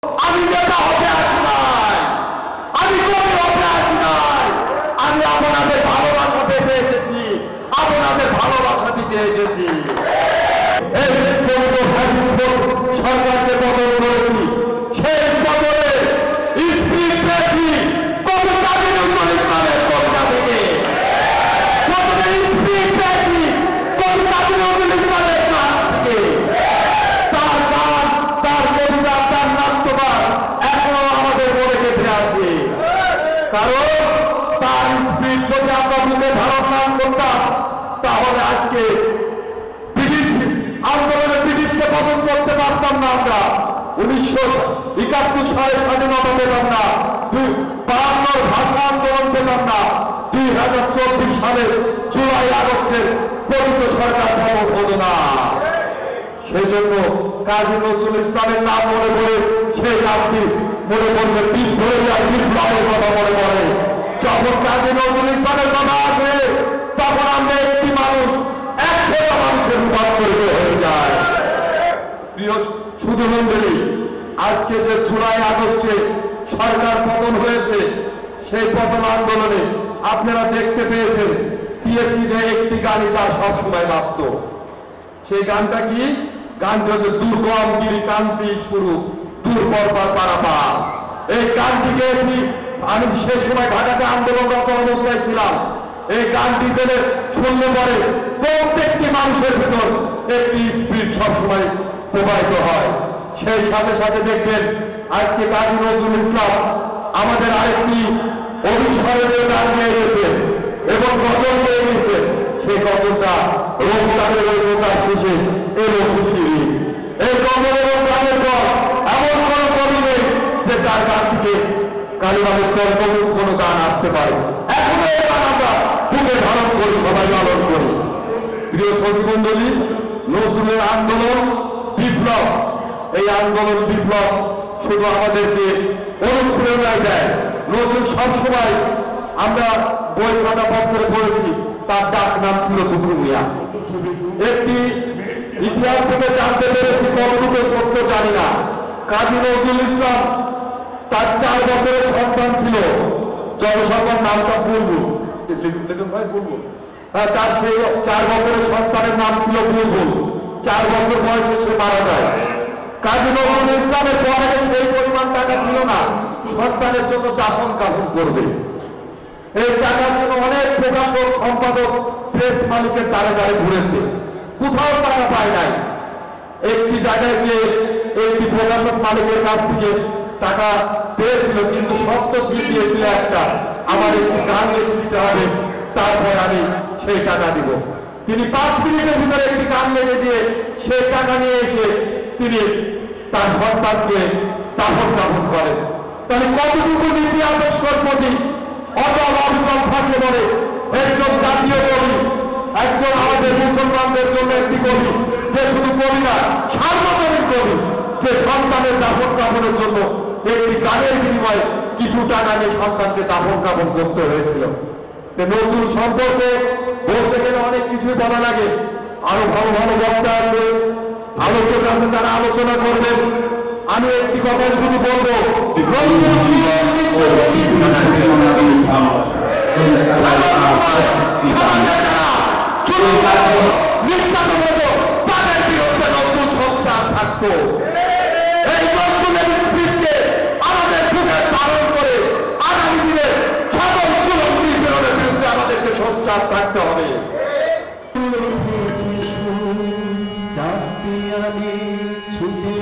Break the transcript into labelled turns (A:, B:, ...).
A: আমি নেতা হতে আসি নাই, আমি কবি হতে আসি নাই, আমি আপনাদের ভালোবাসা পেতে এসেছি, আপনাদের ভালোবাসা দিতে এসেছি। এই সরকারকে বদল করেছি, সেই বদলে স্পিড পেয়েছি কবি কাজী নজরুল ইসলামের কবিতা থেকে, স্পিড পেয়েছি কবি কাজী নজরুল ইসলামের গান থেকে। তার গান, তার কবিতা, তার নাট্যবাদ এখনো আমাদের মনে গেঁথে আছে। কারণ তার স্পিড যদি আমরা মুখে ধারণ না করতাম, তাহলে আজকে আন্দোলনে ব্রিটিশকে বদল করতে পারতাম না। আমরা 1971 সালে স্বাধীনতা পেতাম না, 52 ভাষা আন্দোলন পেতাম না, 2024 সালের জুলাই আগস্টের পবিত্র সরকার ভবন হতো না। সেই জন্য কাজী নজরুল ইসলামের নাম মনে পড়ে, সেই নামটি মনে পড়বে বিপ্লবের কথা মনে পড়ে। যখন কাজী নজরুল ইসলামের কথা আসে, তখন আমরা একটি মানুষ 100টা মানুষের রূপান্তরিত হয়ে যায়। প্রিয় শুধু মন্ডলী, আজকে যে জুলাই আগস্টে সরকার পতন হয়েছে, সেই পতন আন্দোলনে আপনারা দেখতে পেয়েছেন টিএসসিতে একটি গানই তার সবসময় বাঁচত। সেই গানটা কি? গানটা হচ্ছে দুর্গম গিরিকান্তি শুরু দূর পরপার পারাপার। এই গানটি গেয়েছি আমি সেই সময় ঢাকাতে আন্দোলনরত অবস্থায় ছিলাম। এই গানটি পেলে শুনলে পরে প্রত্যেকটি মানুষের ভিতর একটি স্পিরিট সবসময় প্রবাহিত হয়। সেই সাথে সাথে দেখবেন আজকে কাজী নজরুল ইসলাম আমাদের আরেকটি অভিস্মরণীয় গান নিয়ে গেছে এবং গজল নিয়ে গেছে। সেই গজলটা রমজানের ওই প্রকাশ শেষে এলো খুশির ঈদ। এই গজল এবং গানের পর এমন কোন কবি নেই যে তার গান থেকে কালীবাগের কোনো গান আসতে পারে। এখনো এই গান আমরা বুকে ধারণ করি, সবাই লালন করি। প্রিয় সতীমণ্ডলী, নজরুলের আন্দোলন বিপ্লব, এই আন্দোলন বিপ্লব শুধু আমাদেরকে অনুপ্রেরণা দেয়। নজরুল সবসময় আমরা বই খাতা পত্রে পড়েছি, তার ডাক নাম ছিল দুদু মিয়া। একটি ইতিহাস থেকে জানতে পেরেছি, কতটুকু সত্য জানি না, কাজী নজরুল ইসলাম তার 4 বছরের সন্তান ছিল, যত সন্তান নামটা বুলবুল, তার সেই 4 বছরের সন্তানের নাম ছিল বুলবুল। 4 বছর বয়সে সে মারা যায়। কাজী নজরুল ইসলামের পরে সেই পরিমাণ টাকা ছিল না সন্তানের জন্য দাফন কাফন করবে। এই টাকার জন্য অনেক প্রকাশক, সম্পাদক, প্রেস মালিকের দ্বারে দ্বারে ঘুরেছে, কোথাও টাকা পায় নাই। একটি জায়গায় যে একটি প্রকাশক মালিকের কাছ থেকে টাকা পেয়েছিল, কিন্তু শর্ত দিয়েছিল একটা, আমার একটি গান লিখে দিতে হবে, তারপর আমি সেই টাকা দিব। তিনি 5 মিনিটের ভিতরে একটি গান লিখে দিয়ে সেই টাকা নিয়ে এসে তিনি তার সন্তানকে দাফন কাফন করেন। তাহলে কতটুকু নীতি আদর্শের প্রতি অটল অবিচল থাকলে বলে একজন জাতীয় কবি, একজন আমাদের মুসলমানদের জন্য একটি কবি, যে শুধু কবি না, সার্বজনীন কবি, যে সন্তানের দাফন কাফনের জন্য একটি গানের বিনিময়ে কিছু টাকা নিয়ে সন্তানকে দাফন কাফন করতে হয়েছিল। নজরুল সম্পর্কে বলতে গেলে অনেক কিছুই বলা লাগে। আরো ভালো ভালো বক্তা আছে, আলোচক আছে, তারা আলোচনা করবেন। আমি একটি কথা শুধু বলবো, তাদের বিরুদ্ধে নজরুল সোচ্চার থাকতো। এই নজরুলের স্পিরিটকে আমাদের বুকে ধারণ করে আগামী দিনে সকল যুবক নিপীড়নের বিরুদ্ধে আমাদেরকে সোচ্চার থাকতে হবে।
B: ছুটে